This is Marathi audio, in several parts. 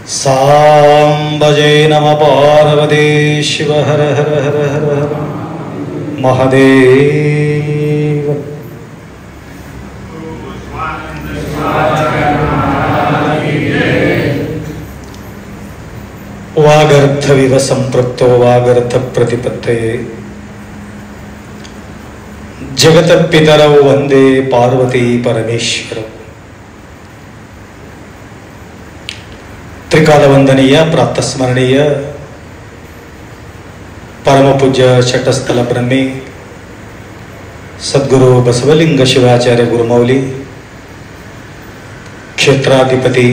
सांबजे नमः पार्वती शिव हर हर हर हर हर महादेव। वागर्थविव संपृक्तो वागर्थ प्रतिपत्तये जगत्पितरौ वंदे पार्वती परमेश्वरौ। त्रिकालवंदनीय प्रातस्मरणीय परमपूज्य शटस्थल ब्रह्मी सद्गुरु बसवलिंग शिवाचार्य गुरुमौली क्षेत्राधिपती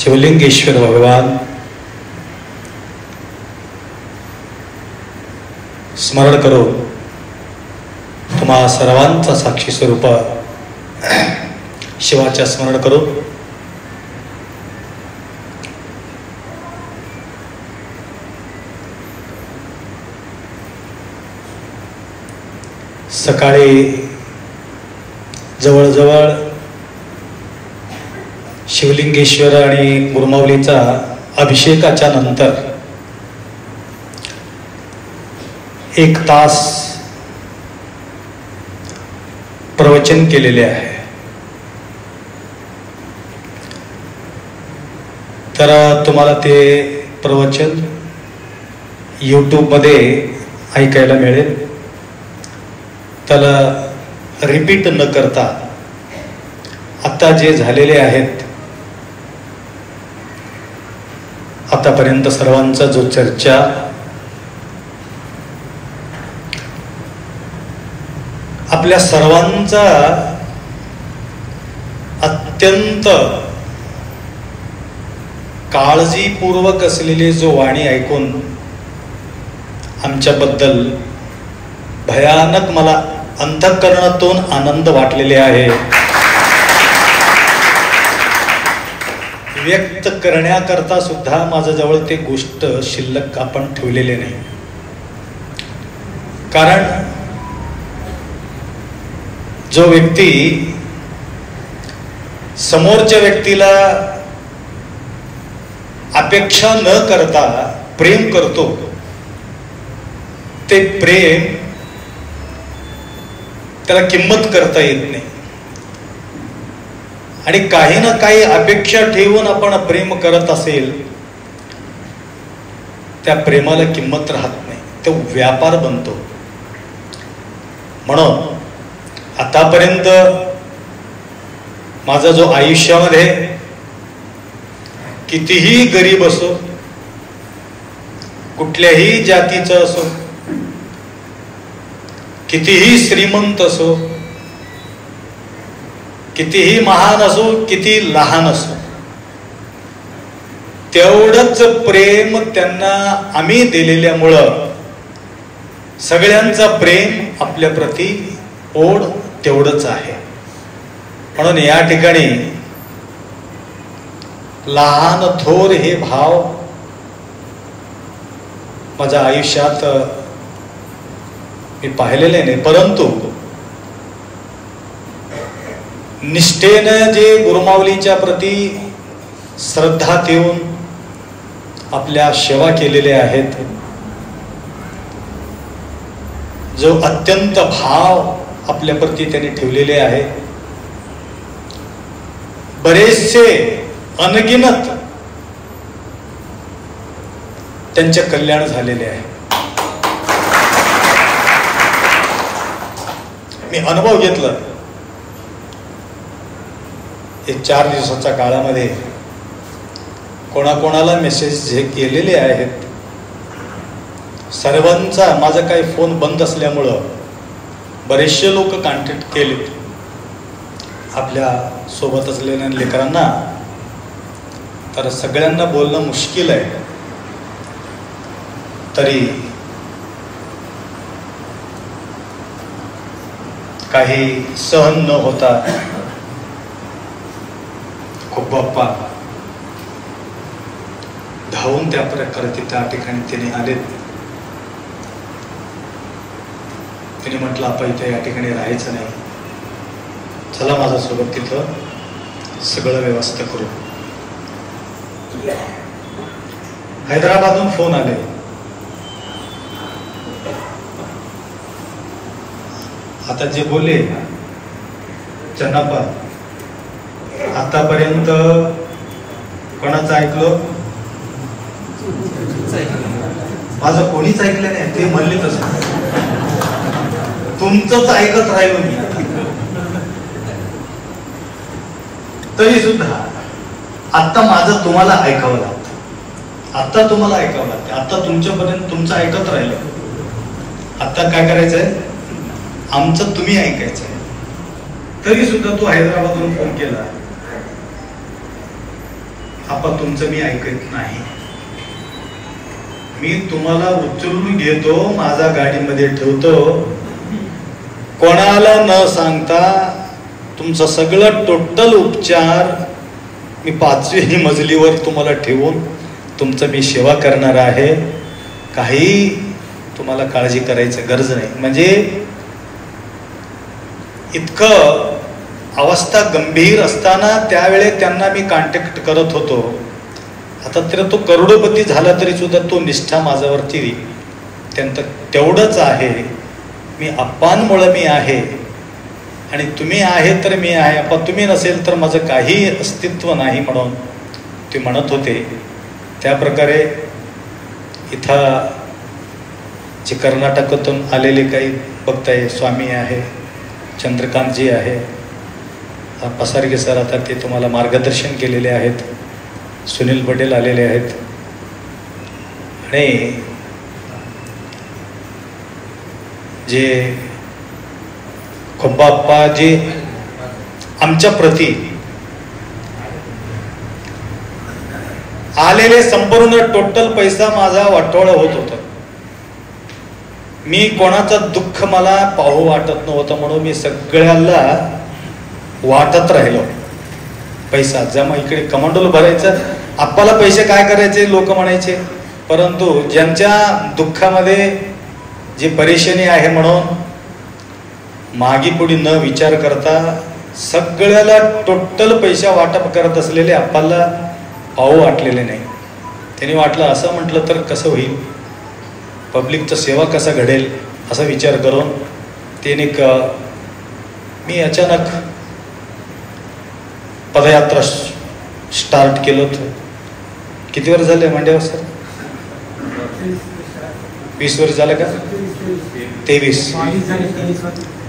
शिवलिंगेश्वर भगवान स्मरण करो तुम्हा सर्वांचा साक्षी स्वरूप शिवाच्या स्मरण करो। सकाळी जवळजवळ शिवलिंगेश्वर आणि गुरुमाऊलीचा अभिषेकाच्या नंतर 1 तास प्रवचन केलेले आहे। तर तुम्हाला ते प्रवचन यूट्यूबमध्ये ऐकायला मिळेल। त्याला रिपीट न करता आता जे झालेले आहेत आतापर्यंत सर्वांचा जो चर्चा आपल्या सर्वांचा अत्यंत काळजीपूर्वक असलेली जो वाणी ऐकून आमच्याबद्दल भयानक मला अंतःकरणातून आनंद वाटलेले आहे। व्यक्त करण्याकरता सुद्धा माझ्याजवळ ते गोष्ट शिल्लक आपण ठेवलेले नाही। कारण जो व्यक्ती समोरच्या व्यक्तीला अपेक्षा न करता प्रेम करतो ते प्रेम त्याला किंमत करता येत नाही। आणि काही ना काही अपेक्षा ठेवून आपण प्रेम करत असेल त्या प्रेमाला किंमत राहत नाही, तो व्यापार बनतो। म्हणून आतापर्यंत माझा जो आयुष्यामध्ये कितीही गरीब असो, कुठल्याही जातीचं असो, कितीही श्रीमंत असो, कितीही महान असो, किती लहान असो, तेवढंच प्रेम त्यांना आम्ही दिलेल्यामुळं सगळ्यांचा प्रेम आपल्या प्रती ओढ तेवढंच आहे। म्हणून या ठिकाणी लहान थोर हे भाव माझ्या आयुष्यात मी पाहिलेले नाही, परंतु निष्ठेनं जे गुरुमाऊलीच्या प्रती श्रद्धा ठेवून आपल्या सेवा केलेल्या आहेत, जो अत्यंत भाव आपल्या प्रती त्यांनी ठेवलेले आहे, बरेचसे अनगिनत त्यांचे कल्याण झालेले आहे। मी अनुभव घेतला हे 4 दिवसाच्या काळामध्ये, कोणाकोणाला मेसेज जे केलेले आहेत सर्वांचा माझा काही फोन बंद असल्यामुळं बरेचसे लोक कॉन्टॅक्ट केले आपल्या सोबत असलेल्या लेकरांना, तर सगळ्यांना बोलणं मुश्किल आहे। तरी काही सहन न होता खूप बाप्पा धावून त्या प्रकारे त्या ठिकाणी त्याने आलेत। त्याने म्हटलं आपण इथे या ठिकाणी राहायचं नाही, चला माझ्यासोबत तिथं सगळं व्यवस्था करू. हैदराबादहून फोन आले. आता जे बोलले चन्नाप्पा, आतापर्यंत कोणाचं ऐकलो? माझं कोणीच ऐकलं नाही. ते म्हणले तसं तुमचंच ऐकत राहिलो मी. तरी सुद्धा आता माझं तुम्हाला ऐकावं लागतं. आता तुम्हाला ऐकावं लागतं. आता तुमच्यापर्यंत तुमचं ऐकत राहिलं. आता काय करायचंय? आमचं तुम्ही ऐकायचंय. तरी सुद्धा तो हैदराबादहून फोन केला, आपण तुमचं मी ऐकत नाही. मी तुम्हाला उचलून घेतो, माझ्या गाडीमध्ये ठेवतो, कोणाला न सांगता तुमचं सगळं टोटल उपचार मी 5वी मजलीवर तुम्हाला ठेवून तुमचं मी सेवा करणार आहे. काही तुम्हाला काळजी करायची गरज नाही. म्हणजे इतकं अवस्था गंभीर असताना त्यावेळे त्यांना मी कॉन्टॅक्ट करत होतो. आता तर तो करोडोपती झाला तरी सुद्धा तो निष्ठा माझ्यावरती त्यांचं तेवढंच आहे. मी अप्पांमुळे मी आहे आणि तुम्ही आहे तर मी आहे. अप्पा तुम्ही नसेल तर माझं काही अस्तित्व नाही म्हणून ते म्हणत होते. त्याप्रकारे इथं जे कर्नाटकातून आलेले काही बघताय, स्वामी आहे, चंद्रकांतजी आहे, पसारगे सर आता ते तुम्हाला मार्गदर्शन केलेले आहेत, सुनील पटेल आलेले आहेत आणि जे खोब्बाप्पा जे आमच्या प्रती आलेले संपूर्ण टोटल पैसा माझा वाटोळा होत होता. मी कोणाचं दुःख मला पाहू वाटत नव्हतं म्हणून मी सगळ्याला वाटत राहिलो. पैसा जमा इकडे कमांडोला भरायचं, आप्पाला पैसे काय करायचे लोक म्हणायचे. परंतु ज्यांच्या दुःखामध्ये जी परेशानी आहे म्हणून मागी पुढे न विचार करता सगळ्याला टोटल पैसा वाटप करत असलेले आप्पाला पाहू वाटलेले नाही. त्यांनी वाटलं असं म्हटलं तर कसं होईल, पब्लिकचं सेवा कसा घडेल असा विचार करून त्याने मी अचानक पदयात्रा स्टार्ट केलं होतं. किती वर्ष झाले मांड्यावर सर? 20 वर्ष झालं का? 23.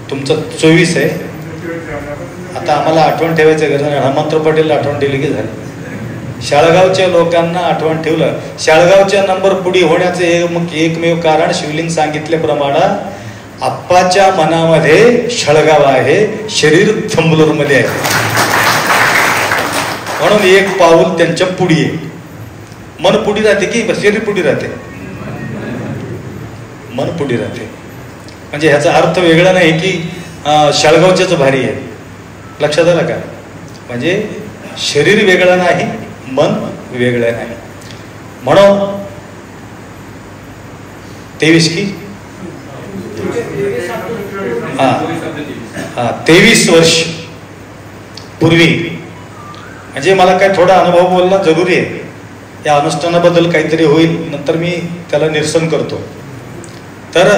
तुमचं 24 आहे. आता आम्हाला आठवण ठेवायचं गरज नाही. हनुमंत पटेल आठवण ठेवली की झालं. शाळगावच्या लोकांना आठवण ठेवलं. शाळगावच्या नंबर पुढे होण्याचे एकमेव कारण शिवलिंग सांगितल्याप्रमाणे आप्पाच्या मनामध्ये शाळगाव आहे, शरीर थंबलोरमध्ये आहे. म्हणून एक पाऊल त्यांच्या पुढे आहे. मन पुढे राहते की शरीर पुढे राहते? मन पुढे राहते. म्हणजे ह्याचा अर्थ वेगळा नाही की शाळगावच्याच भारी आहे. लक्षात आलं का? म्हणजे शरीर वेगळं नाही, मन वेगळं नाही. म्हणून 23 की 23 वर्ष पूर्वी म्हणजे मला काय थोडा अनुभव बोलणं जरुरी आहे. या अनुष्ठानाबद्दल काहीतरी होईल, नंतर मी त्याला निरसन करतो. तर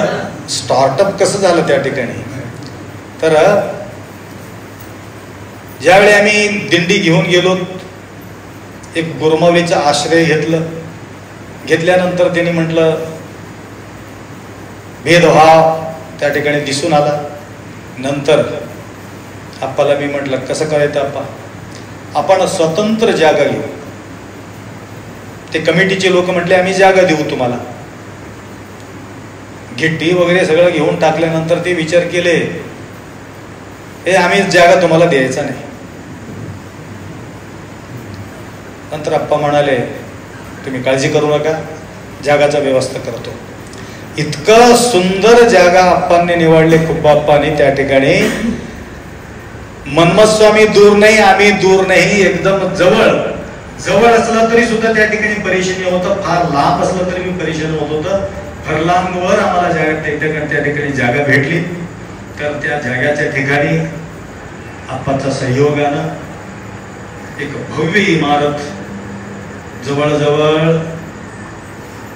स्टार्टअप कसं झालं त्या ठिकाणी, तर ज्यावेळी आम्ही दिंडी घेऊन गेलो, एक गुरुमाऊलीचा आश्रय घेतल्यानंतर त्यांनी म्हटलं भेदभाव त्या ठिकाणी दिसून आला. नंतर आप्पाला मी म्हटलं कसं करायचं आप्पा, आपण स्वतंत्र जागा घेऊ. ते कमिटीचे लोक म्हटले आम्ही जागा देऊ तुम्हाला. गिट्टी वगैरे सगळं घेऊन टाकल्यानंतर ते विचार केले हे आम्ही जागा तुम्हाला द्यायचा नाही. नंतर आप्पा म्हणाले तुम्ही काळजी करू नका, जागाचा व्यवस्था करतो. इतकं सुंदर जागा आप्पांनी निवडले, खुब्बाप्पांनी त्या ठिकाणी. मन्मथ स्वामी दूर नाही, आम्ही दूर नाही, एकदम जवळ. जवळ असलं तरी सुद्धा त्या ठिकाणी परेशानी होतं, फार लांब असलं तरी मी परेशान होत होतं. फरलांगवर आम्हाला त्या ठिकाणी जागा भेटली. तर त्या जागाच्या ठिकाणी आप्पाच्या सहयोगानं एक भव्य इमारत, जवळजवळ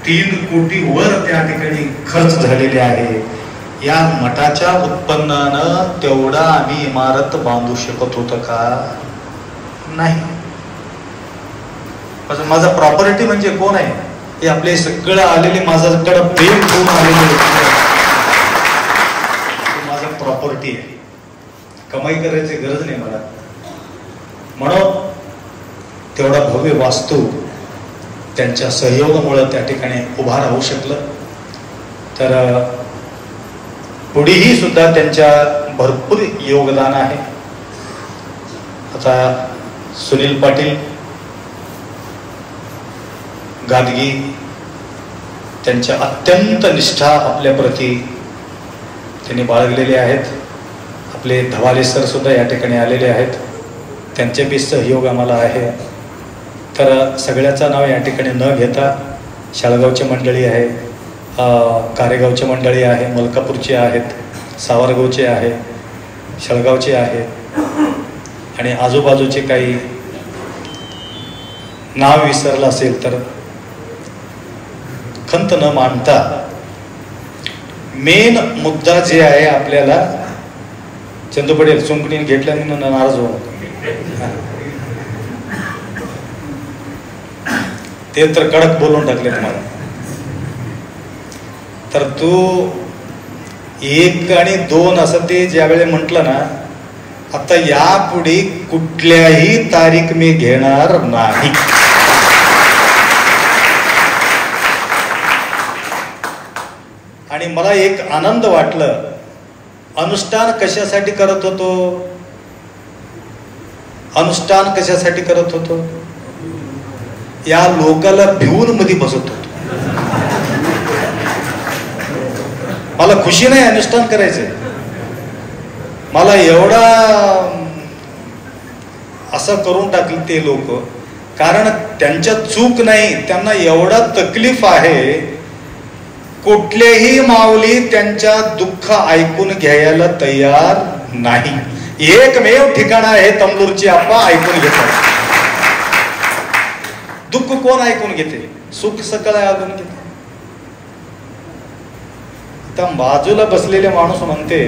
3 कोटी वर त्या ठिकाणी खर्च झालेले आहे. या मठाच्या उत्पन्नानं तेवढा आम्ही इमारत बांधू शकत होतो का? नाही. माझा प्रॉपर्टी म्हणजे कोण आहे? हे आपले सगळं आलेले माझ्याकडे प्रेम करून आलेले माझा प्रॉपर्टी आहे. कमाई करायची गरज नाही मला. म्हणून तेवढा भव्य वास्तू त्यांच्या सहयोगामुळे त्या ठिकाणी उभा राहू शकलं. तर पुढेही सुद्धा त्यांच्या भरपूर योगदान आहे. आता सुनील पाटील गादगी त्यांच्या अत्यंत निष्ठा आपल्याप्रती त्यांनी बाळगलेले आहेत. आपले धवाले सर सुद्धा या ठिकाणी आलेले आहेत. त्यांचे बी सहयोग आम्हाला आहे. तर सगळ्याचं नाव या ठिकाणी न घेता शाळगावची मंडळी आहे, कारेगावची मंडळी आहे, मलकापूरची आहेत, सावरगावचे आहे, शाळगावचे आहे आणि आजूबाजूचे काही नाव विसरलं असेल तर खंत न मानता मेन मुद्दा जे आहे आपल्याला चंदू पटेल चुंकणीने घेतल्याने नाराज हो. ते तर कडक बोलून टाकले तुम्हाला. तर तू 1 आणि 2 असं ते ज्यावेळी म्हटलं ना, आता यापुढे कुठल्याही तारीख मी घेणार नाही. आणि मला एक आनंद वाटलं. अनुष्ठान कशासाठी करत होतो? अनुष्ठान कशासाठी करत होतो? या लोकाला भिवून मध्ये बसत होतो. मला खुशी नाही अनुष्ठान करायचंय. मला एवढा असं करून टाकले ते लोक, कारण त्यांच्या चूक नाही, त्यांना एवढा तकलीफ आहे. कुठलेही माऊली त्यांच्या दुःख ऐकून घ्यायला तयार नाही. एकमेव ठिकाण आहे तमलूरची आप्पा ऐकून घेतात. दुःख कोण ऐकून घेते? सुख सकळ ऐकून घेते. त्या बाजूला बसलेले माणूस म्हणते,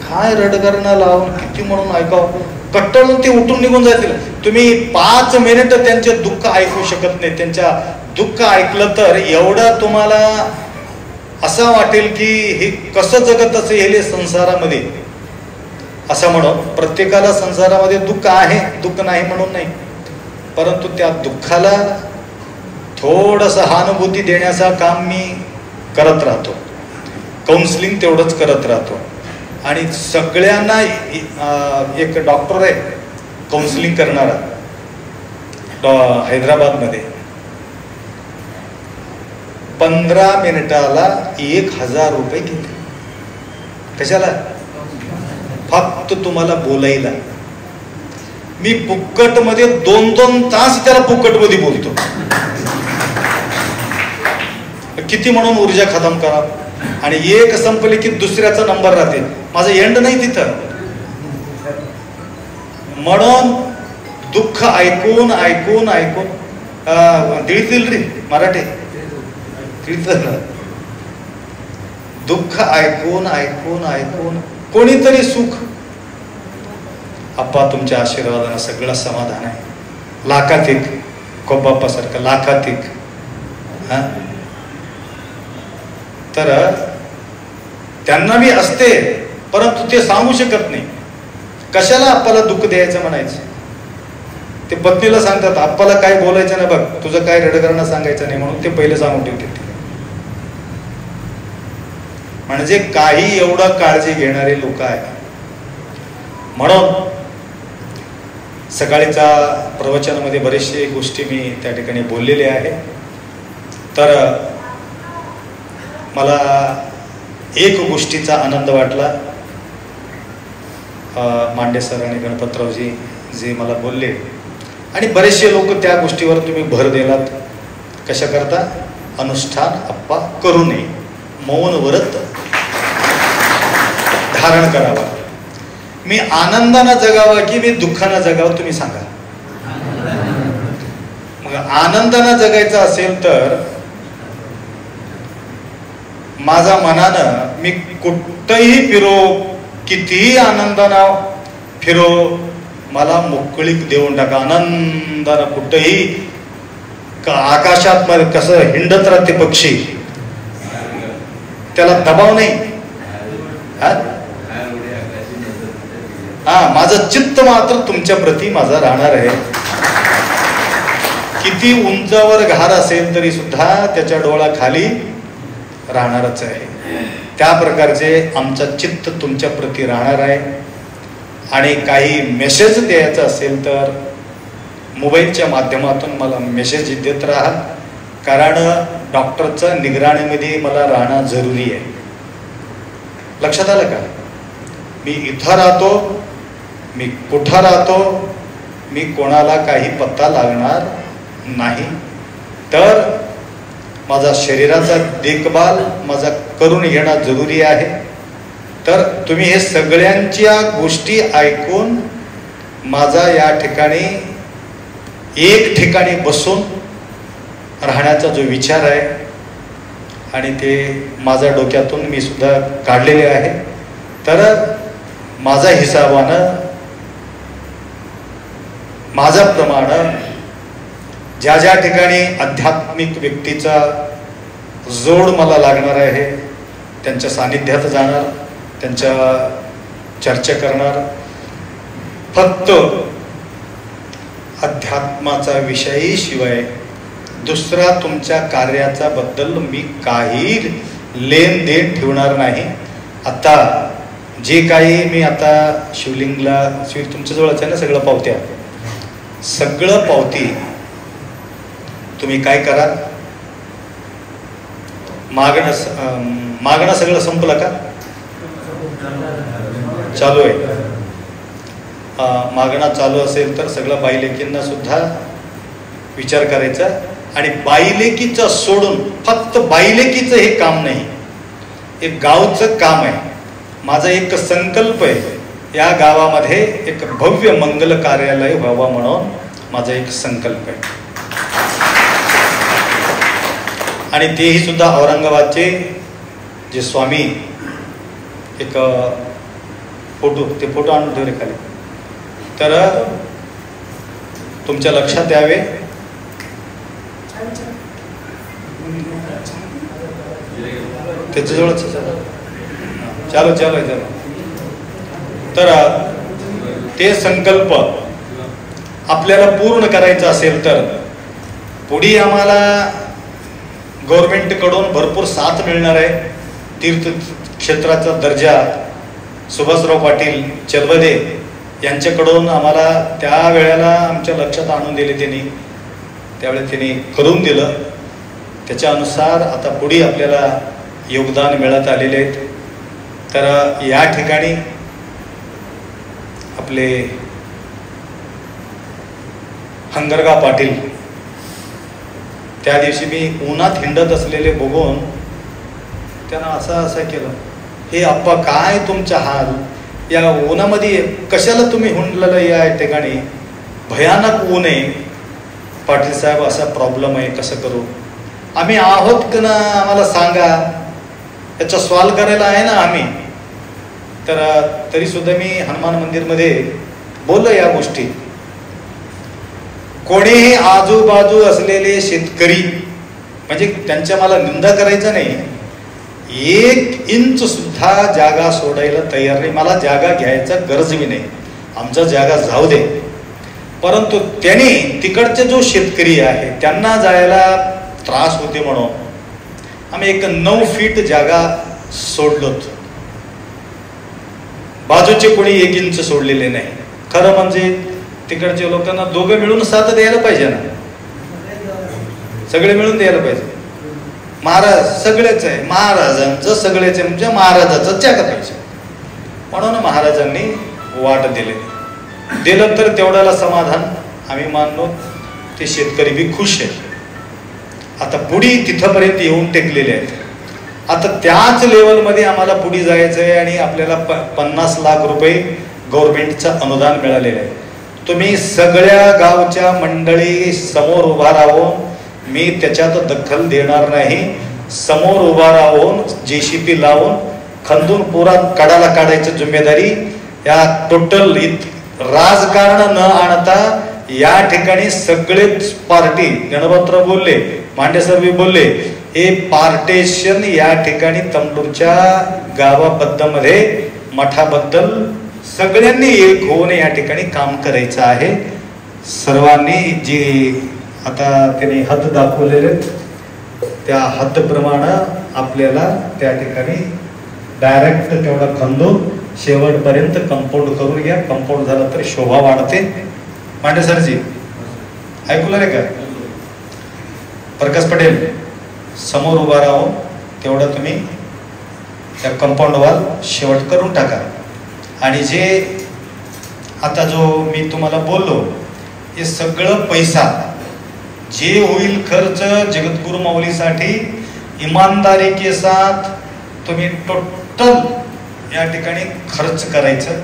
काय रडगारणं लावून किती म्हणून ऐकावं, कट्टळून ते उठून निघून जातील. तुम्ही 5 मिनिट त्यांचे दुःख ऐकू शकत नाही. त्यांच्या दुःख ऐकलं तर एवढं तुम्हाला असं वाटेल की हे कसं जगत असेल संसारामध्ये. असं म्हणून प्रत्येकाला संसारामध्ये दुःख आहे, दुःख नाही म्हणून नाही, परंतु त्या दुःखाला थोडंसं सहानुभूती देण्याचं काम मी करत राहतो. काउन्सिलिंग तेवढंच करत राहतो. आणि सगळ्यांना एक डॉक्टर आहे काउन्सिलिंग करणारा हैदराबादमध्ये. 15 मिनिटाला 1000 रुपये घेते. कशाला? फक्त तुम्हाला बोलायला. मी फुक्कट मध्ये 2-2 तास त्याला फुक्कट मध्ये बोलतो. किती म्हणून ऊर्जा खतम करा. आणि एक संपले की दुसऱ्याचा नंबर राहते. माझं एंड नाही तिथं. म्हणून दुःख ऐकून ऐकून ऐकून दिळतील रे मराठी दुःख ऐकून ऐकून ऐकून कोणीतरी सुख. आप्पा तुमच्या आशीर्वादानं सगळं समाधान आहे. लाखात एक कोबाप्पा सारखं लाखात एक. तर त्यांना मी असते, परंतु ते सांगू शकत नाही. कशाला आप्पाला दुःख द्यायचं म्हणायचं. ते पत्नीला सांगतात आप्पाला काय बोलायचं नाही बघ, तुझं काय रडगाणं सांगायचं नाही म्हणून ते पहिले सांगून ठेवते. म्हणजे काही एवढं काळजी घेणारे लोक आहेत. म्हणून सकाळीच्या प्रवचनामध्ये बरेचशे गोष्टी मी त्या ठिकाणी बोललेले आहे. तर मला एक गोष्टीचा आनंद वाटला. मांडे सर आणि गणपतरावजी जे मला बोलले, आणि बरेचसे लोक त्या गोष्टीवर तुम्ही भर दिलात. कशा करता? अनुष्ठान आप्पा करू नये, मौन व्रत धारण करावा. मी आनंदानं जगावं की मी दुःखानं जगावं तुम्ही सांगा. आनंदानं जगायचं असेल तर माझ्या मनानं मी कुठंही फिरो, कितीही आनंदानं फिरो, मला मोकळीक देऊन टाका. आनंदानं कुठंही आकाशात कसं हिंडत राहते पक्षी, त्याला दबाव नाही. हा, माझं चित्त मात्र तुमच्या प्रती माझं राहणार आहे. किती उंचावर घार असेल तरी सुद्धा त्याच्या डोळ्याखाली राहणारच आहे. त्या प्रकारचे आमचं चित्त तुमच्या प्रती राहणार आहे. आणि काही मेसेज द्यायचा असेल तर मोबाईलच्या माध्यमातून मला मेसेज देत राहा, कारण डॉक्टरच्या निगराणीमध्ये मला राहणं जरुरी आहे. लक्षात आलं का? मी इथं राहतो, मी कुठं राहतो, मी कोणाला काही पत्ता लागणार नाही. तर माझा शरीराचा देखभाल माझा करून घेणं जरुरी आहे. तर तुम्ही हे सगळ्यांच्या गोष्टी ऐकून माझा या ठिकाणी एक ठिकाणी बसून राहण्याचा जो विचार आहे आणि ते माझ्या डोक्यातून मी सुद्धा काढलेले आहे. तर माझ्या हिसाबानं माझ्याप्रमाणे ज्या ज्या ठिकाणी आध्यात्मिक व्यक्तीचा जोड मला लागणार आहे त्यांच्या सानिध्यात जाणार, त्यांच्या चर्चा करणार. फक्त अध्यात्माचा विषयी शिवाय दुसरा तुमच्या कार्याचा बद्दल मी काही लेन देन ठेवणार नाही. आता जे काही मी आता शिवलिंगला तुमच्या जवळच आहे ना सगळं पावत्या, सगळं पावती तुम्ही काय करा, मागणं सगळं संपलं का? चालू आहे. मागणं चालू असेल तर सगळं बाईलेकींना सुद्धा विचार करायचा. आणि बाईलेकीचं सोडून फक्त बाईलेकीचं हे काम नाही, एक गावचं काम आहे. माझा एक संकल्प आहे, या गावामध्ये एक भव्य मंगल कार्यालय व्हावा म्हणून माझा एक संकल्प आहे. आणि तेही सुद्धा औरंगाबादचे जे स्वामी एक ते फोटो आणून ठेवले खाली, तर तुमच्या लक्षात यावे. त्याच्याजवळच चालू चालू आहे. तर ते संकल्प आपल्याला पूर्ण करायचा असेल तर पुढे आम्हाला गव्हर्नमेंटकडून भरपूर साथ मिळणार आहे. तीर्थक्षेत्राचा दर्जा सुभाषराव पाटील चलवदे यांच्याकडून आम्हाला त्यावेळेला आमच्या लक्षात आणून दिले त्यांनी, त्यावेळेस त्यांनी करून दिलं. त्याच्या अनुसार आता पुढे आपल्याला योगदान मिळत आलेले आहेत. तर या ठिकाणी आपले हंगरगाव पाटील त्या दिवशी मी उन्हात हिंडत असलेले बघून त्यांना असं केलं, हे आप्पा काय तुमचा हाल, या उन्हामध्ये कशाला तुम्ही हुंडलेलं, या ठिकाणी भयानक ऊन आहे. पाटील साहेब असा प्रॉब्लेम आहे, कसं करू? आम्ही आहोत का ना, आम्हाला सांगा, याचा सॉल्व करायला आहे ना आम्ही. तर तरी सुद्धा मी हनुमान मंदिरमध्ये बोललो या गोष्टी. कोणीही आजूबाजू असलेले शेतकरी, म्हणजे त्यांच्या मला निंदा करायचं नाही, 1 इंच सुद्धा जागा सोडायला तयार नाही. मला जागा घ्यायचा गरज बी नाही, आमचा जागा जाऊ दे. परंतु त्यांनी तिकडचे जो शेतकरी आहे त्यांना जायला त्रास होते म्हणून आम्ही एक 9 फीट जागा सोडलोत. बाजूचे कोणी 1 इंच सोडलेले नाही. खरं म्हणजे तिकडच्या लोकांना दोघं मिळून साथ द्यायला पाहिजे ना, सगळे मिळून द्यायला पाहिजे. महाराज सगळेच आहे, महाराजांचं सगळेच आहे, म्हणजे महाराजाचं जागा पाहिजे म्हणून महाराजांनी वाट दिलं तर तेवढ्याला समाधान आम्ही मानलो. ते शेतकरी बी खुश आहेत. आता पुढे तिथपर्यंत येऊन टेकलेले आहेत. आता त्याच लेवलमध्ये आम्हाला पुढे जायचं आहे आणि आपल्याला 50 लाख रुपये गव्हर्नमेंटचं अनुदान मिळालेलं आहे. तुम्ही सगळ्या गावच्या मंडळी समोर उभा राहून मी त्याच्यात दखल देणार नाही. समोर उभा राहून JCB लावून खंदून पुरा कडाला काढायची जिम्मेदारी या टोटल राजकारण न आणता या ठिकाणी सगळेच पार्टी गणपतराव बोलले, मांडे सर बी बोलले, हे पार्टेशन या ठिकाणी तमलूरच्या गावाबद्दल मठाबद्दल सगळ्यांनी एक होऊन या ठिकाणी काम करायचं आहे. सर्वांनी जी आता त्यांनी हद्द दाखवलेले त्या हद्दप्रमाणे आपल्याला त्या ठिकाणी डायरेक्ट तेवढा खंदून शेवटपर्यंत कंपाऊंड करून घ्या. कंपाऊंड झालं तर शोभा वाढते. मांडे सरजी ऐकू रे का? प्रकाश पटेल समोर उभा राहून तेवढं तुम्ही त्या कंपाऊंड वॉल शेवट करून टाका. आणि जे आता जो मी तुम्हाला बोललो हे सगळं पैसा जे होईल खर्च जगद्गुरु माऊलीसाठी इमानदारी के साथ तुम्ही टोटल या ठिकाणी खर्च करायचं.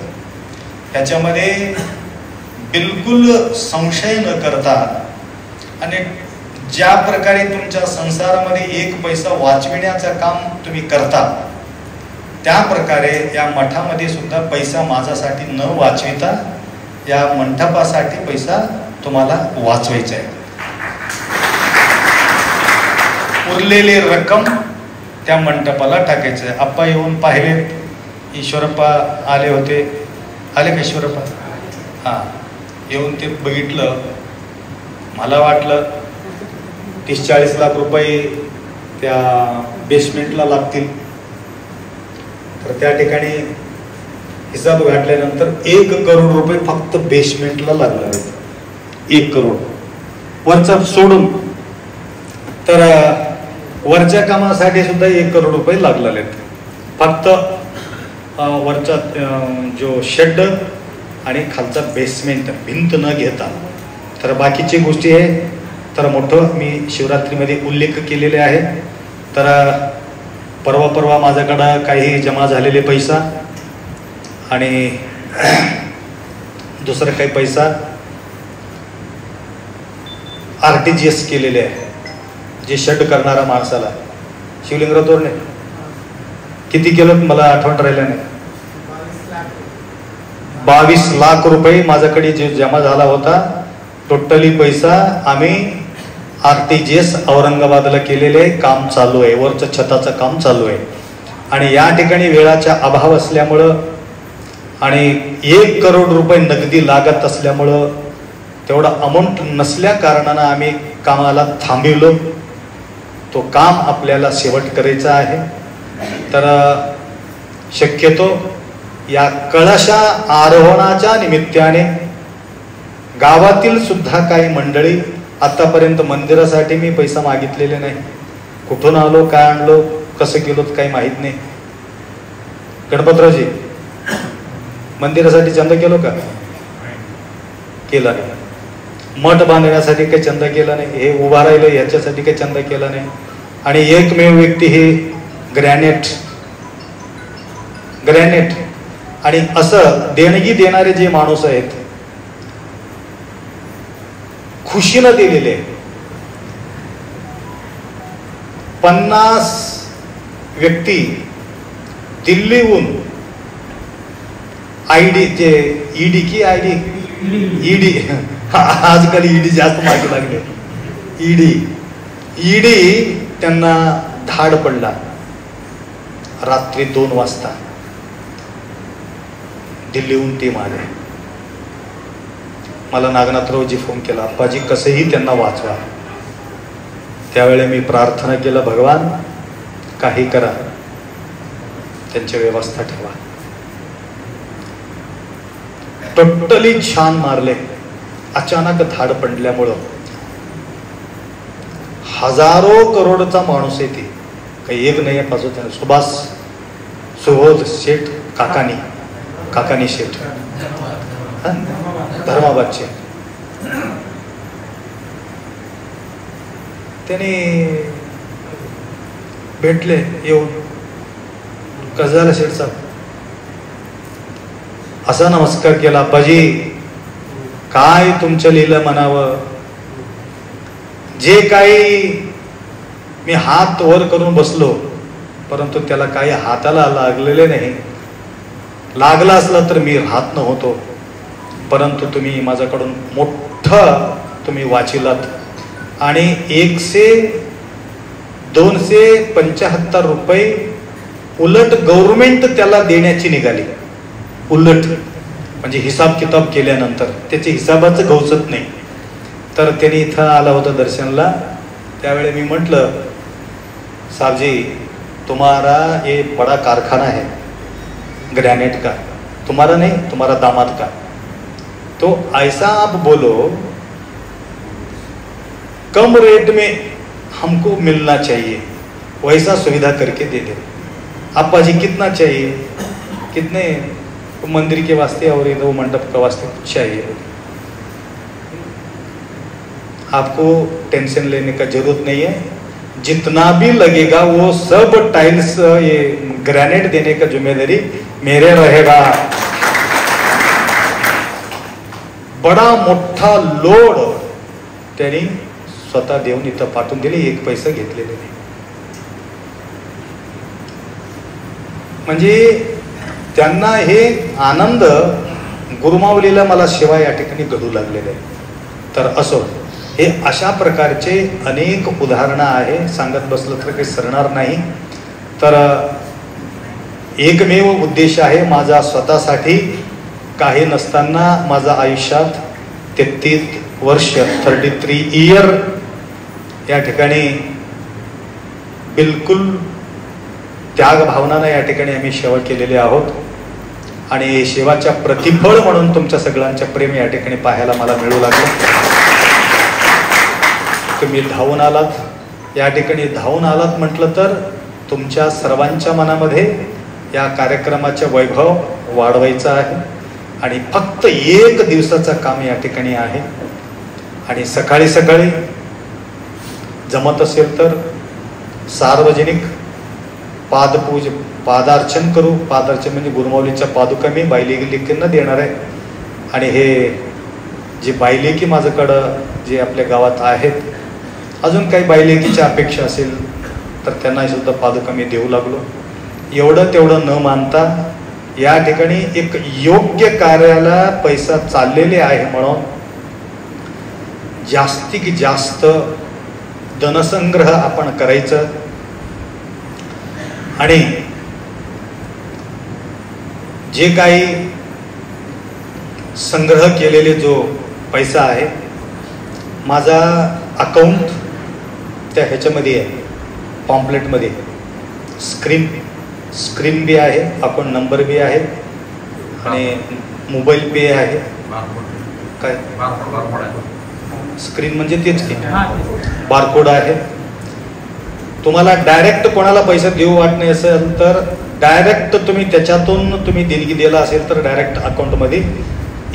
याच्यामध्ये बिलकुल संशय न करता आणि ज्या प्रकारे तुमच्या संसारामध्ये एक पैसा वाचविण्याचं काम तुम्ही करता त्या प्रकारे या मठामध्ये सुद्धा पैसा माझ्यासाठी न वाचविता या मंडपासाठी पैसा तुम्हाला वाचवायचा आहे. उरलेली रक्कम त्या मंडपाला टाकायचं आहे. आप्पा येऊन पाहिले, ईश्वरप्पा आले होते, आले का ईश्वरप्पा? हां, येऊन ते बघितलं. मला वाटलं 30-40 लाख रुपये त्या बेसमेंटला लागतील. तर त्या ठिकाणी हिसाब घातल्यानंतर 1 करोड रुपये फक्त बेसमेंटला लागले आहेत. 1 करोड वरचा सोडून. तर वरच्या कामासाठी सुद्धा 1 करोड रुपये लागलेले आहेत. फक्त वरचा जो शेड आणि खालचा बेसमेंट भिंत न घेता. तर बाकीची गोष्टी आहे तर मोठं मी शिवरात्रीमध्ये उल्लेख केलेले आहे. तर परवा माझ्याकडं काही जमा झालेले पैसा आणि दुसरं काही पैसा RTGS केलेले आहे. जे शेड करणारा माणसाला शिवलिंगराव तोरणे किती केलं मला आठवण राहिलं नाही. 22 लाख रुपये माझ्याकडे जे जमा झाला होता टोटली पैसा आम्ही RTGS औरंगाबादला केलेले काम चालू आहे. वरचं छताचं काम चालू आहे. आणि या ठिकाणी वेळाचा अभाव असल्यामुळं आणि 1 करोड रुपये नगदी लागत असल्यामुळं तेवढा अमाऊंट नसल्या कारणानं आम्ही कामाला थांबवलो. तो काम आपल्याला शेवट करायचा आहे. तर शक्यतो या कळशा आरोहणाच्या निमित्ताने गावातील सुद्धा काही मंडळी आतापर्यंत मंदिरासाठी मी पैसा मागितलेले नाही. कुठून आलो, काय आणलो, कसं केलो काही माहीत नाही. गणपतरावजी मंदिरासाठी चंदा केलो का? केला नाही. मठ बांधण्यासाठी काही चंदा केला नाही. हे उभा राहिलं याच्यासाठी काही चंदा केला नाही. आणि एकमेव व्यक्ती हे ग्रॅनेट आणि असं देणगी देणारे जे माणूस आहेत खुशीनं दिलेले 50 व्यक्ती दिल्लीहून आयडी जे ईडी आजकाल ईडी जास्त मागे लागले. ईडी त्यांना धाड पडला. रात्री 2 वाजता दिल्लीहून टीम आले. मला नागनाथरावजी फोन केला, अप्पाजी कसंही त्यांना वाचवा. त्यावेळी मी प्रार्थना केलं, भगवान काही करा, त्यांची व्यवस्था ठेवा. टोटली छान मारले. अचानक धाड पडल्यामुळं हजारो करोडचा माणूस आहे. ती काही एक नाही आहे. सुबोध शेठ काकानी शेठ धर्माबादचे त्यांनी भेटले येऊन. कसं झालं शेठ साहेब? असा नमस्कार केला, अप्पाजी काय तुमच्या लिहिलं म्हणावं. जे काही मी हात वर करून बसलो, परंतु त्याला काही हाताला लागलेले नाही. लागला असला तर मी राहत नव्हतो, परंतु तुम्ही माझ्याकडून मोठं तुम्ही वाचिलात आणि 275 रुपये उलट गव्हर्नमेंट त्याला देण्याची निघाली. उलट म्हणजे हिसाब किताब केल्यानंतर त्याचे हिसाबाचं गवसत नाही. तर त्याने इथं आला होता दर्शनला. त्यावेळी मी म्हटलं, साहबजी तुम्हारा ये बड़ा कारखाना है ग्रेनाइट का, तुम्हारा नहीं, तुम्हारा दामाद का. तो ऐसा आप बोलो, कम रेट में हमको मिलना चाहिए, वैसा सुविधा करके दे दे. आपा जी कितना चाहिए, कितने मंदिर के वास्ते और ये दो मंडप के वास्ते चाहिए. आपको टेंशन लेने का जरूरत नहीं है, जितना भी लगेगा वो सब टाइल्स ये ग्रेनाइट देने का जिम्मेदारी मेरे रहेगा. बडा मोठा लोड त्यांनी स्वतः देऊन इथं पाठवून दिले, एक पैसा घेतलेले नाही. म्हणजे त्यांना हे आनंद गुरुमावलीला मला सेवा या ठिकाणी घडू लागलेले आहे. तर असो, हे अशा प्रकारचे अनेक उदाहरणं आहे, सांगत बसलं तर काही सरणार नाही. तर एकमेव उद्देश आहे माझा, स्वतःसाठी काही नसताना माझ्या आयुष्यात 33 वर्ष 33 इयर या ठिकाणी बिलकुल त्याग भावनानं या ठिकाणी आम्ही सेवा केलेली आहोत. आणि सेवाच्या प्रतिफळ म्हणून तुमच्या सगळ्यांच्या प्रेम या ठिकाणी पाहायला मला मिळू लागलं. तुम्ही धावून आलात, या ठिकाणी धावून आलात म्हटलं तर तुमच्या सर्वांच्या मनामध्ये या कार्यक्रमाचे वैभव वाढवायचा आहे. आणि फक्त 1 दिवसाचं काम या ठिकाणी आहे. आणि सकाळी सकाळी जमत असेल तर सार्वजनिक पादार्चन करू. पादार्चन म्हणजे गुरुमाऊलीच्या पादुका मी बायलेकींना देणार आहे. आणि हे जे बायलेकी माझ्याकडं जे आपल्या गावात आहेत, अजून काही बायलेकीच्या अपेक्षा असेल तर त्यांना सुद्धा पादुका मी देऊ लागलो. एवढं तेवढं न मानता या ठिकाणी एक योग्य कार्याला पैसा चाललेले आहे म्हणून जास्तीत जास्त धनसंग्रह आपण करायचं. आणि जे काही संग्रह केलेले जो पैसा आहे, माझा अकाउंट त्या ह्याच्यामध्ये आहे, पॉम्पलेटमध्ये स्क्रीन बी आहे, अकाउंट नंबर बी आहे आणि मोबाईल पे आहे. काय स्क्रीन म्हणजे तेच की बारकोड आहे. तुम्हाला डायरेक्ट कोणाला पैसे देऊ वाट नाही असेल तर डायरेक्ट तुम्ही त्याच्यातून तुम्ही देणगी दिला असेल तर डायरेक्ट अकाउंटमध्ये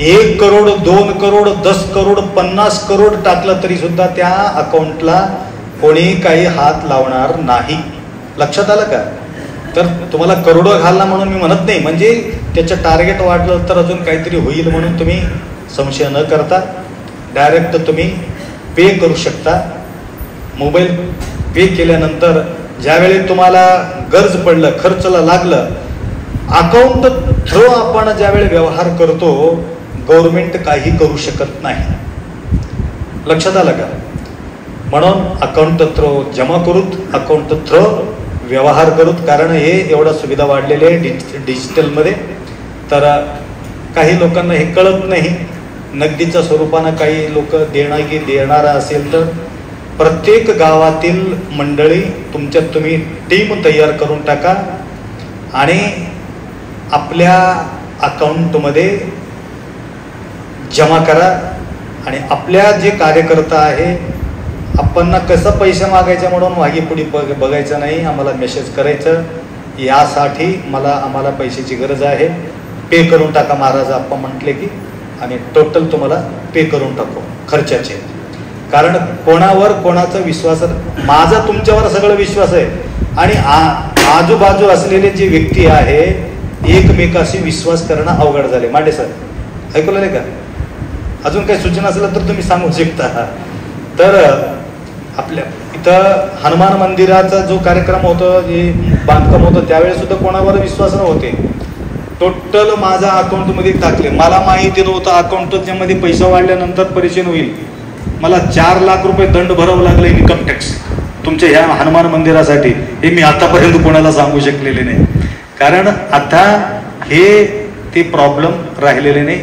1 करोड 2 करोड 10 करोड 50 करोड टाकलं तरी सुद्धा त्या अकाउंटला कोणी काही हात लावणार नाही. लक्षात आलं का? तर तुम्हाला करोडो घालला म्हणून मी म्हणत नाही, म्हणजे त्याचं टार्गेट वाढलं तर अजून काहीतरी होईल म्हणून तुम्ही संशय न करता डायरेक्ट तुम्ही पे करू शकता. मोबाईल पे केल्यानंतर ज्यावेळी तुम्हाला गरज पडलं, खर्चला लागलं, अकाउंट थ्रू आपण ज्यावेळी व्यवहार करतो, गव्हर्नमेंट काही करू शकत नाही. लक्षात आलं का? म्हणून अकाउंट थ्रू जमा करूत, अकाउंट थ्रू व्यवहार करूत. कारण हे एवढा सुविधा वाढलेली आहे डिजिटलमध्ये. तर काही लोकांना हे कळत नाही. नगदीच्या स्वरूपानं काही लोक देणारा असेल तर प्रत्येक गावातील मंडळी तुमच्यात तुम्ही टीम तयार करून टाका आणि आपल्या अकाउंटमध्ये जमा करा. आणि आपल्या जे कार्यकर्ता आहे, आपण कसं पैसे मागायचे म्हणून मागे पुढे बघायचं नाही, आम्हाला मेसेज करायचं, यासाठी आम्हाला पैशाची गरज आहे, पे करून टाका महाराज आपण म्हटले की आणि टोटल तुम्हाला पे करून टाकू खर्चाचे. कारण कोणावर कोणाचा विश्वास, माझा तुमच्यावर सगळं विश्वास आहे. आणि आजूबाजू असलेले जे व्यक्ती आहे एकमेकाशी विश्वास करणं अवघड झाले. मांडे सर ऐकलं का? अजून काही सूचना असेल तर तुम्ही सांगू शकता. तर आपल्या इथं हनुमान मंदिराचा जो कार्यक्रम होतो, जे बांधकाम होतं, त्यावेळेस सुद्धा कोणावर विश्वास नव्हते. टोटल माझ्या अकाउंटमध्ये टाकले. मला माहिती नव्हतं अकाउंटमध्ये पैसा वाढल्यानंतर परेशान होईल. मला 4 लाख रुपये दंड भरावं लागलं इन्कम टॅक्स तुमच्या ह्या हनुमान मंदिरासाठी. हे मी आतापर्यंत कोणाला सांगू शकलेले नाही, कारण आता हे ते प्रॉब्लेम राहिलेले नाही.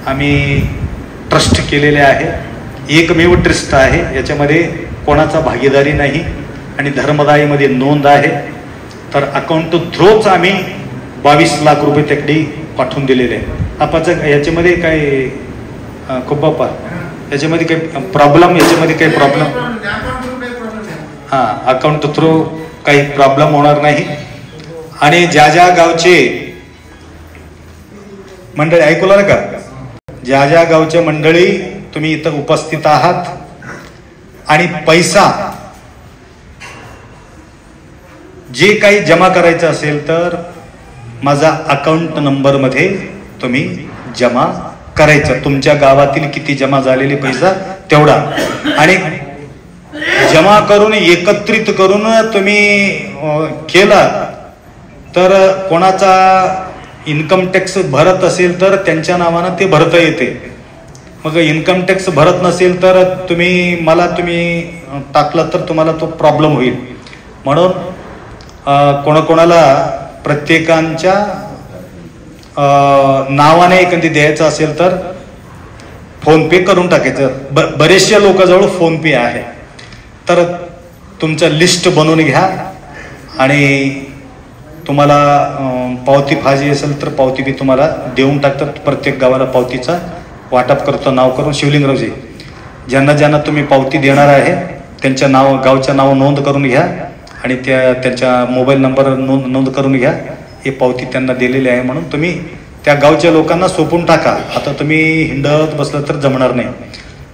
आम्ही ट्रस्ट केलेले आहे, एकमेव ट्रस्ट आहे, याच्यामध्ये कोणाचा भागीदारी नाही आणि धर्मदायीमध्ये नोंद आहे. तर अकाउंट थ्रूच आम्ही 22 लाख रुपये त्याकडे पाठवून दिलेले आहे. आपाचं याच्यामध्ये काय खूप बाप्पा याच्यामध्ये काही प्रॉब्लेम, याच्यामध्ये काही प्रॉब्लेम हां, अकाउंट थ्रू काही प्रॉब्लेम होणार नाही. आणि ज्या ज्या गावचे मंडळी ऐकूला का, ज्या ज्या गावच्या मंडळी तुम्ही इथं उपस्थित आहात आणि पैसा जे काही जमा करायचं असेल तर माझा अकाउंट नंबरमध्ये तुम्ही जमा करायचं. तुमच्या गावातील किती जमा झालेले पैसा तेवढा, आणि जमा करून एकत्रित करून तुम्ही केला तर कोणाचा इन्कम टॅक्स भरत असेल तर त्यांच्या नावानं ते भरता येते. मग इन्कम टॅक्स भरत नसेल तर तुम्ही टाकलं तर तुम्हाला तो प्रॉब्लेम होईल. म्हणून कोणाकोणाला प्रत्येकांच्या नावाने एखादी द्यायचं असेल तर फोन पे करून टाकायचं. बरेचशा लोकांजवळ फोन पे आहे, तर तुमचं लिस्ट बनवून घ्या आणि तुम्हाला पावती पाहिजे असेल तर पावती बी तुम्हाला देऊन टाकतात. प्रत्येक गावाला पावतीचा वाटप करतो नाव करून. शिवलिंगरावजी, ज्यांना ज्यांना तुम्ही पावती देणार आहे त्यांच्या गावच्या नाव नोंद करून घ्या आणि त्यांच्या मोबाईल नंबर नोंद करून घ्या. हे पावती त्यांना दिलेली आहे म्हणून तुम्ही त्या गावच्या लोकांना सोपून टाका. आता तुम्ही हिंडत बसलं तर जमणार नाही.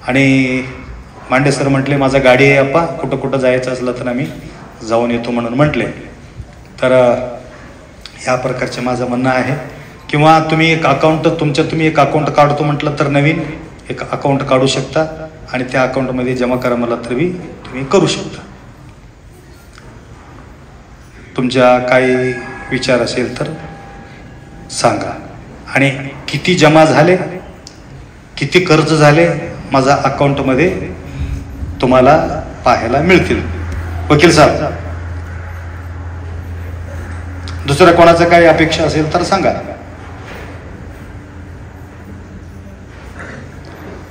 आणि मांडे सर म्हटले माझा गाडी आहे आप्पा, कुठं कुठं जायचं असलं तर आम्ही जाऊन येतो म्हणून म्हटले. तर ह्या प्रकारचे माझं म्हणणं आहे. किंवा तुम्ही एक अकाउंट तुम्ही एक अकाउंट काढतो म्हटलं तर नवीन एक अकाउंट काढू शकता आणि त्या अकाउंटमध्ये जमा करा मला तर तुम्ही करू शकता. तुमच्या काही विचार असेल तर सांगा. आणि किती जमा झाले, किती कर्ज झाले माझ्या अकाउंटमध्ये तुम्हाला पाहायला मिळतील. वकील साहेब, दुसऱ्या कोणाचं काही अपेक्षा असेल तर सांगा.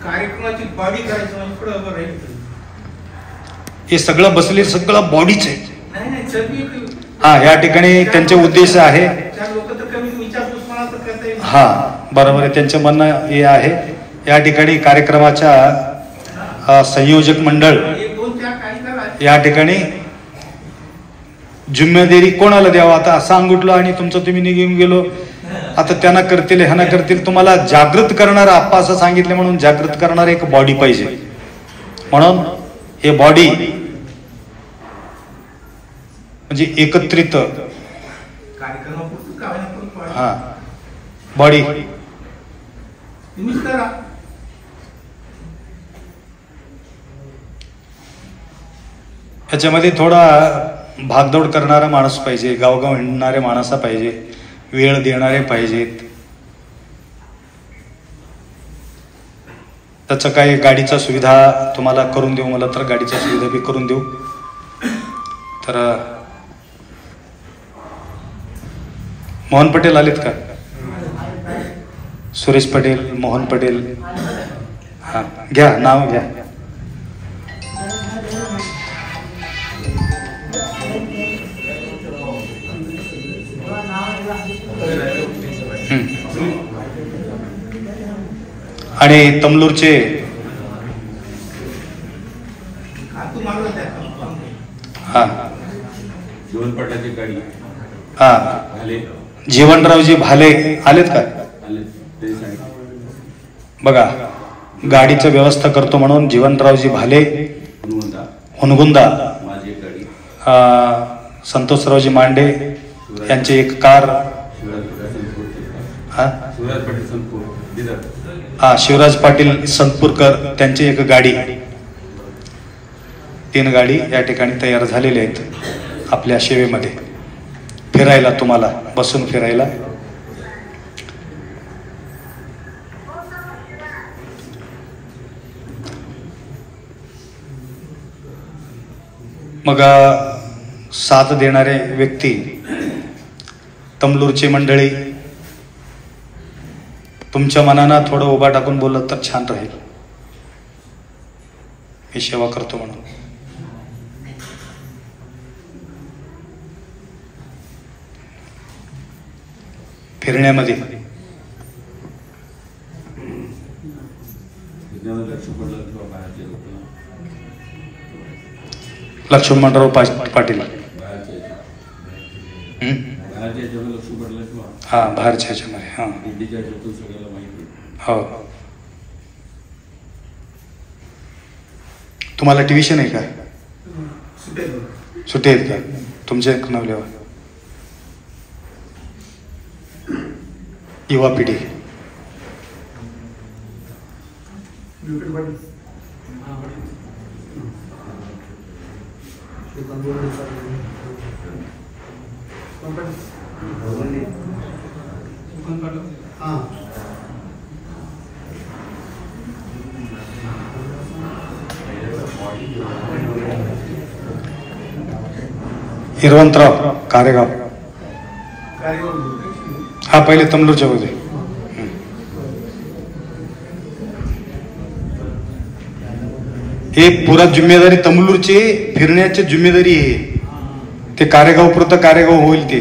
कार्यक्रमाची बॉडी करायचं हे सगळं बसले सगळं बॉडीच आहे. हा, या ठिकाणी त्यांचे उद्देश आहे. हा बरोबर आहे, त्यांचं म्हणणं हे आहे. या ठिकाणी कार्यक्रमाच्या संयोजक मंडळ या ठिकाणी जिम्मेदारी कोणाला द्यावा. आता सांगितलं आणि तुमचं तुम्ही निघून गेलो, आता त्यांना करतील ह्यांना करतील. तुम्हाला जागृत करणारा आप्पा असं सांगितलं म्हणून जागृत करणारा एक बॉडी पाहिजे. म्हणून हे बॉडी म्हणजे एकत्रित हा बॉडी ह्याच्यामध्ये थोडा भागदौड करणारा माणूस पाहिजे, गावगाव हिंडणारे माणसं पाहिजे, वेळ देणारे पाहिजेत. त्याचं काही गाडीचा सुविधा तुम्हाला करून देऊ मला तर गाडीचा सुविधा बी करून देऊ. तर मोहन पटेल आलेत का? सुरेश पटेल, मोहन पटेल, हा घ्या नाव घ्या. आणि तमलूरचे हा जीवनरावजी भाले आलेत का? बघा, गाडीचं व्यवस्था करतो म्हणून जीवनरावजी भाले हुनगुंदा, संतोषरावजी मांडे यांची एक कार, हा शिवराज पाटील संतपूरकर त्यांची एक गाडी, 3 गाडी या ठिकाणी तयार झालेल्या आहेत आपल्या सेवेमध्ये फिरायला, तुम्हाला बसून फिरायला. मग साथ देणारे व्यक्ती तमलूरची मंडळी, तुमच्या मनानं थोडं उभा टाकून बोललं तर छान राहील. मी सेवा करतो म्हणून. फिरण्यामध्ये लक्ष्मणराव पाटील, हा बाहेरच्या ह्याच्यामध्ये, हा हो. तुम्हाला ट्युशन आहे का? सुट्टी आहेत का तुमच्या नावल्यावर? युवा पिढी हिरवंतराव कारेगाव, हा पहिले तमलूरच्या होते. हे पुरा जिम्मेदारी तमलूरची फिरण्याची जिम्मेदारी आहे. ते कारेगाव पुरतं कारेगाव होईल. ते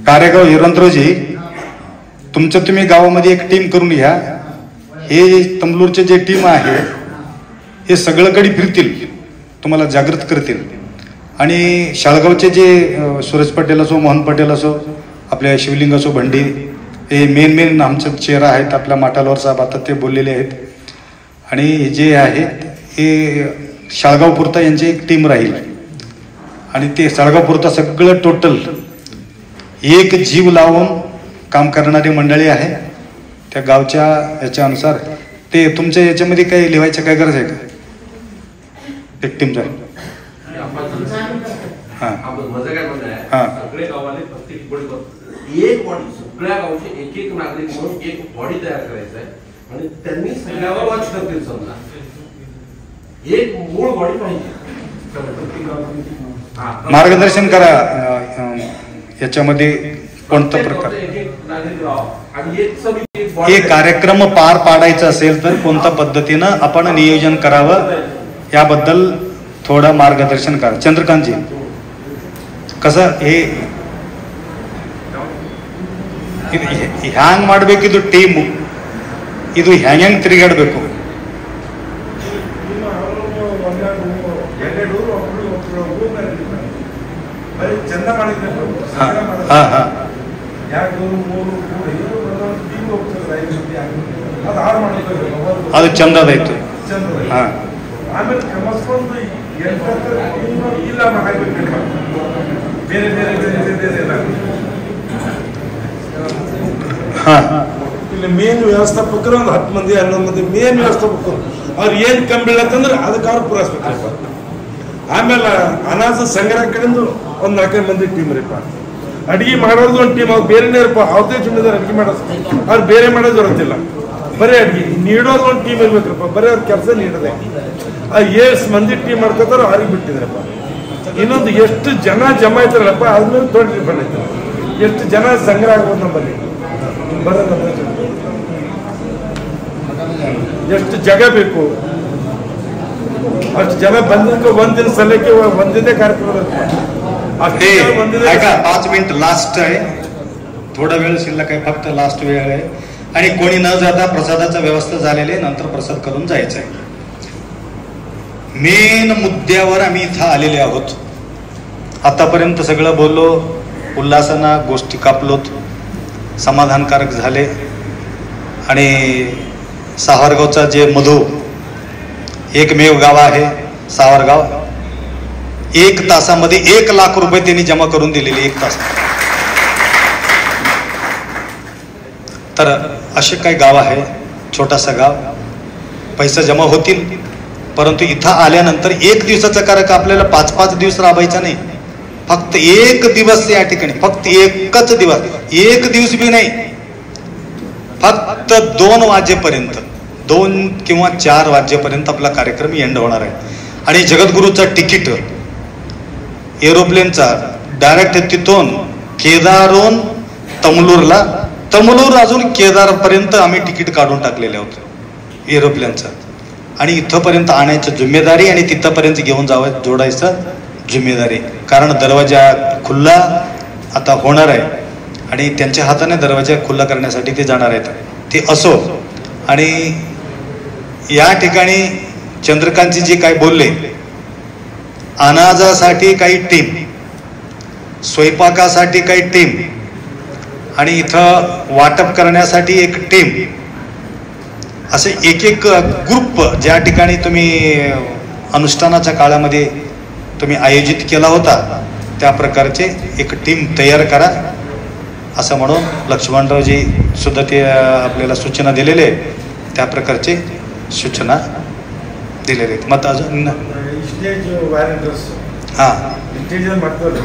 कारेगाव हिरवंतरावजी, तुमचं तुम्ही गावामध्ये एक टीम करून घ्या. हे तमलूरचे जे टीम आहे हे सगळीकडे फिरतील, तुम्हाला जागृत करतील. आणि शाळगावचे जे सुरेश पटेल असो, मोहन पटेल असो, आपल्या शिवलिंग असो, भंडी, हे मेन आमचा चेहरा आहेत. आपल्या माटालवर साहेब आता ते बोललेले आहेत. आणि जे आहेत हे शाळगावपुरता यांची एक टीम राहील. आणि ते शाळगावपुरता सगळं टोटल एक जीव लावून काम करणारी मंडळी आहे. त्या गावच्या याच्यानुसार ते तुमच्या याच्यामध्ये काही लिहायचं काय गरज आहे का? एक टीमचा सगळे गावाले प्रत्येक एक बॉडी, सगळ्या गावचे एक नागरिक म्हणून एक बॉडी तयार करायचं आहे. आणि त्यांनी सगळ्यावर वॉच करतील. समजा एक मूळ बॉडी पाहिजे. मार्गदर्शन करा याच्यामध्ये कोणता प्रकार हे कार्यक्रम पार पाडायचा असेल तर कोणत्या पद्धतीनं आपण नियोजन करावं याबद्दल थोडं मार्गदर्शन करा. चंद्रकांतजी, कसं हे ಹ್ಯಾಂಗ್ ಮಾಡಬೇಕಿದು ಟೀಮು, ಇದು ಹೆಂಗ್ ತಿರುಗಾಡಬೇಕು? ಅದು ಚಂದದಾಯ್ತು. ಹಾ, ಆಮೇಲೆ ಕ್ರಮಸ್ಕೊಂಡು ಇಲ್ಲ ಬೇರೆ ಬೇರೆ ಬೇರೆ ಬೇರೆ ಎಲ್ಲ ಇಲ್ಲಿ ಮೇನ್ ವ್ಯವಸ್ಥಾಪಕರು ಒಂದು 10 ಮಂದಿ 11 ಮಂದಿ ಮೇನ್ ವ್ಯವಸ್ಥಾಪಕರು ಅವ್ರು ಏನ್ ಕಮ್ಮಿ ಬೀಳತ್ತಂದ್ರೆ ಅದಕ್ಕೆ ಅವ್ರು ಪೂರೈಸ್ಬೇಕಪ್ಪ. ಆಮೇಲೆ ಅನಾಜ ಸಂಗ್ರಹ ಕಡೆಯಿಂದ ಒಂದು 4 ಮಂದಿ ಟೀಮ್ ರೀಪ. ಅಡಿಗೆ ಮಾಡೋದು ಒಂದು ಟೀಮ್, ಅವ್ರು ಬೇರೆನೇ ಇರಪ್ಪ. ಅವ್ರದೇ ಜಿಮ್ಮೆದಾರ ಅಡಿಗೆ ಮಾಡೋದು, ಅವ್ರು ಬೇರೆ ಮಾಡೋದು ಇರೋದಿಲ್ಲ. ಬರೀ ಅಡಿಗೆ ನೀಡೋದು ಒಂದು ಟೀಮ್ ಇರ್ಬೇಕ್ರಪ್ಪ. ಬರೀ ಅವ್ರ ಕೆಲಸ ನೀಡದೆ ಎಷ್ಟು ಮಂದಿ ಟೀಮ್ ಮಾಡ್ಕೋತಾರೋ ಅವ್ರಿಗೆ ಬಿಟ್ಟಿದ್ರಪ್ಪ. ಇನ್ನೊಂದು ಎಷ್ಟು ಜನ ಜಮಾ ಇದ್ದಾರಪ್ಪ ಅದ್ಮೇಲೆ ದೊಡ್ಡ ಡಿಪೆಂಡ್ ಐತೆ. ಎಷ್ಟು ಜನ ಸಂಗ್ರಹ ಆಗ್ಬೋದು ನಮ್ಮಲ್ಲಿ ಬರೋದ, ಎಷ್ಟು ಜಾಗ ಬೇಕು ಅಷ್ಟು ಜನ ಬಂದಿದ್ದಕ್ಕೆ ಒಂದಿನ ಸಲಕ್ಕೆ ಒಂದಿದೆ ಕಾರ್ಯಕ್ರಮ. 5 मिनिट लास्ट आहे, थोडा वेळ शिल्लक आहे, फक्त लास्ट वेळ आहे. आणि कोणी न जाता प्रसादाचा व्यवस्था झालेली आहे, नंतर प्रसाद करून जायचं आहे. मेन मुद्द्यावर आम्ही इथं आलेले आहोत. आतापर्यंत सगळं बोललो, उल्हासानं गोष्टी कापलोत, समाधानकारक झाले. आणि सावरगावचा जे मधू एकमेव गाव आहे सावरगाव, 1 तासामध्ये 1 लाख रुपये त्यांनी जमा करून दिलेले. 1 तास तर असे काही गाव आहे, छोटासा गाव, पैसा जमा होतील, परंतु इथं आल्यानंतर 1 दिवसाचा कार्यक्रम आपल्याला 5-5 दिवस राबायचा नाही, फक्त 1 दिवस या ठिकाणी, फक्त एकच दिवस, 1 दिवस बी नाही, फक्त 2 वाजेपर्यंत, 2 किंवा 4 वाजेपर्यंत आपला कार्यक्रम एंड होणार आहे. आणि जगद्गुरूचा तिकीट एरोप्लेनचा डायरेक्ट तिथून केदारहून तमलूरला, तमलूर अजून केदारपर्यंत आम्ही तिकीट काढून टाकलेले होतं एरोप्लेनचं. आणि इथंपर्यंत आणायचं जिम्मेदारी आणि तिथंपर्यंत घेऊन जोडायचं जिम्मेदारी. कारण दरवाजा खुल्ला आता होणार आहे आणि त्यांच्या हाताने दरवाजा खुल्ला करण्यासाठी ते जाणार आहेत. ते असो. आणि या ठिकाणी चंद्रकांतजी जे काय बोलले, अनाजासाठी काही टीम, स्वयंपाकासाठी काही टीम आणि इथं वाटप करण्यासाठी एक टीम, असे एक ग्रुप ज्या ठिकाणी तुम्ही अनुष्ठानाच्या काळामध्ये तुम्ही आयोजित केला होता त्या प्रकारचे एक टीम तयार करा असं म्हणून लक्ष्मणरावजी सुद्धा ते आपल्याला सूचना दिलेले, त्या प्रकारचे सूचना दिलेले आहेत. मग अजून स्टेज वारंटर्स, हां, ಸ್ಟೇಜ್ ಮಾಡ್ತಾರೆ.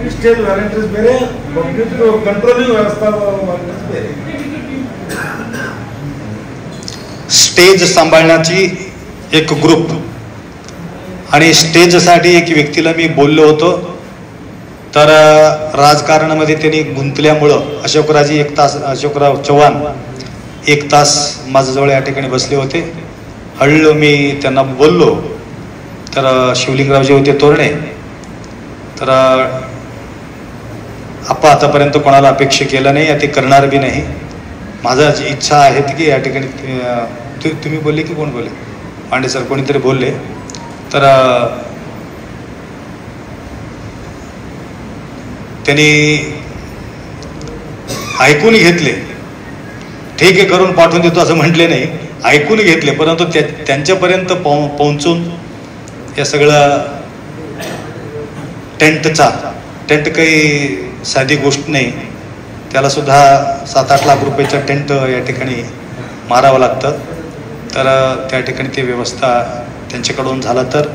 ಸ್ಟೇಜ್ ವಾಲಂಟಿಯರ್ಸ್ ಬೇರೆ, ಪಬ್ಲಿಕ್ ಕಂಟ್ರೋಲಿಂಗ್ ವ್ಯವಸ್ಥಾ ವಾಲಂಟಿಯರ್ಸ್ ಬೇರೆ. स्टेज सांभाळण्याची एक ग्रुप आणि स्टेजसाठी एक व्यक्तीला मी बोललो होतो, तर राजकारणामध्ये त्यांनी गुंतल्यामुळं अशोकराजी 1 तास, अशोकराव चव्हाण 1 तास माझ्याजवळ या ठिकाणी बसले होते. हळू मी त्यांना बोललो, तर शिवलिंगरावजी होते तोरणे, तर आपण आतापर्यंत कोणाला अपेक्षा केलं नाही, ते करणार बी नाही. माझा इच्छा आहे की या ठिकाणी तुम्ही बोलले की कोण बोलले, पांडे सर कोणीतरी बोलले, तर त्यांनी ऐकून घेतले. ठीक आहे करून पाठवून देतो असं म्हटले नाही, ऐकून घेतले, परंतु त्यांच्यापर्यंत पोहोचून या सगळं टेंट काही साधी गोष्ट नाही, त्याला सुद्धा 7-8 लाख रुपयाचं टेंट या ठिकाणी मारावं लागतं. तर त्या ठिकाणी ते व्यवस्था त्यांच्याकडून झाला तर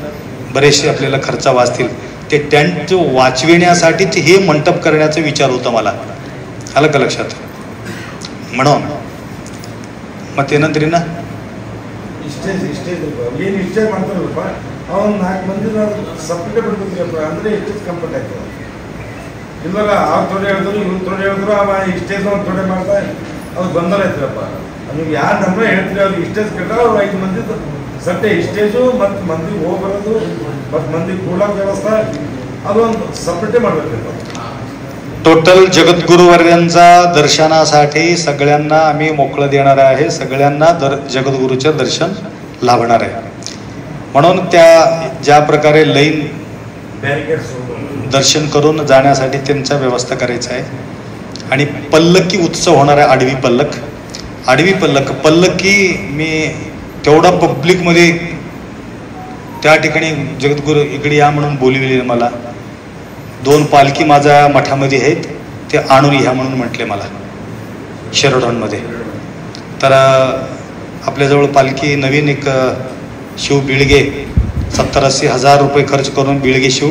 बरेचसे आपल्याला खर्च वाचतील. ते टेंट वाचविण्यासाठीच हे मंडप करण्याचा विचार होता मला, आलं का लक्षात. म्हणून मग ते नंतर ना ಸ್ಟೇಜ್ ಏನು ಇಷ್ಟೇ ಮಾಡ್ತಾರಲ್ಲಪ್ಪ, ಅವ್ನು 4 ಮಂದಿ ಸಪ್ರೇಟ್ ಬಿಡ್ಬೇಕು ಅಂದರೆ ಎಷ್ಟು ಕಂಫರ್ಟ್ ಆಗ್ತದೆ. ಇವಾಗ ಅವ್ರು ತೊಡೆ ಹೇಳಿದ್ರು, ಇವ್ರು ತೊಡೆ ಹೇಳಿದ್ರು, ಅವ ಸ್ಟೇಜ್ ಅವ್ರು ತೊಡೆ ಮಾಡ್ತಾ ಅದು ಗೊಂದಲ ಐತ್ರಪ್ಪ. ನೀವು ಯಾರು ನಮ್ಮ ಹೇಳ್ತೀರಿ ಅವ್ರಿಗೆ ಸ್ಟೇಜ್ ಕೇಳಿದ್ರೆ ಅವ್ರು 5 ಮಂದಿ ಸಟ್ಟೆ ಸ್ಟೇಜು ಮತ್ತು ಮಂದಿ ಹೋಗ್ಬರೋದು ಮತ್ತು ಮಂದಿ ಕೂಡಕ್ಕೆ ವ್ಯವಸ್ಥೆ ಅದೊಂದು ಸಪ್ರೇಟೇ ಮಾಡಬೇಕು. टोटल जगद्गुरुवर्यांचा दर्शनासाठी सगळ्यांना आम्ही मोकळं देणार आहे, सगळ्यांना जगद्गुरूचे दर्शन लाभणार आहे. म्हणून त्या ज्या प्रकारे लाईन दर्शन करून जाण्यासाठी त्यांचा व्यवस्था करायचं आहे. आणि पल्लकी उत्सव होणार आहे, आडवी पल्लकी मी तेवढा पब्लिकमध्ये त्या ठिकाणी जगद्गुरू इकडे या म्हणून बोलविले मला. 2 पालखी माझ्या मठामध्ये आहेत, ते आणून ह्या म्हणून म्हटले मला शेरडॉनमध्ये. तर आपल्याजवळ पालखी नवीन एक शिव बिळगे 70-80 हजार रुपये खर्च करून बिळगे शिव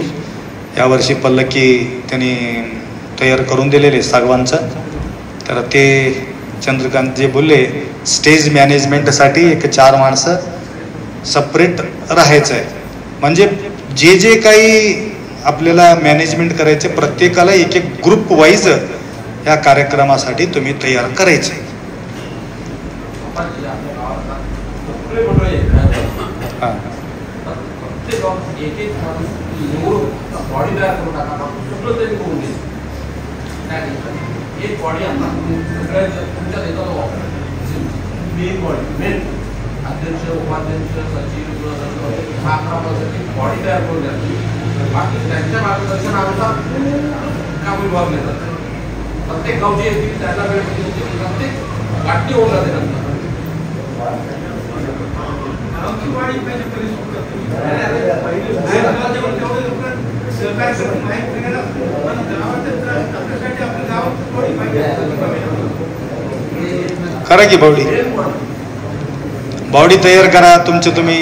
यावर्षी पल्लकी त्यांनी तयार करून दिलेले सागवानचं. तर ते चंद्रकांत जे बोलले स्टेज मॅनेजमेंटसाठी एक 4 माणसं सपरेट राहायचं आहे. म्हणजे जे काही आपल्याला मॅनेजमेंट करायचे प्रत्येकाला एक ग्रुप वाईज या कार्यक्रमासाठी तुम्ही तयार करायचे. अध्यक्ष, उपाध्यक्ष, सचिव, बॉडी तयार करून द्या. बाकी त्यांच्या मार्गदर्शनानुसार काम विभागले जातात. प्रत्येक गावची येतील त्यांना वेळ प्रत्येक गाठी होऊन जाते. खरं की बावडी बावडी तयार करा तुमचे तुम्ही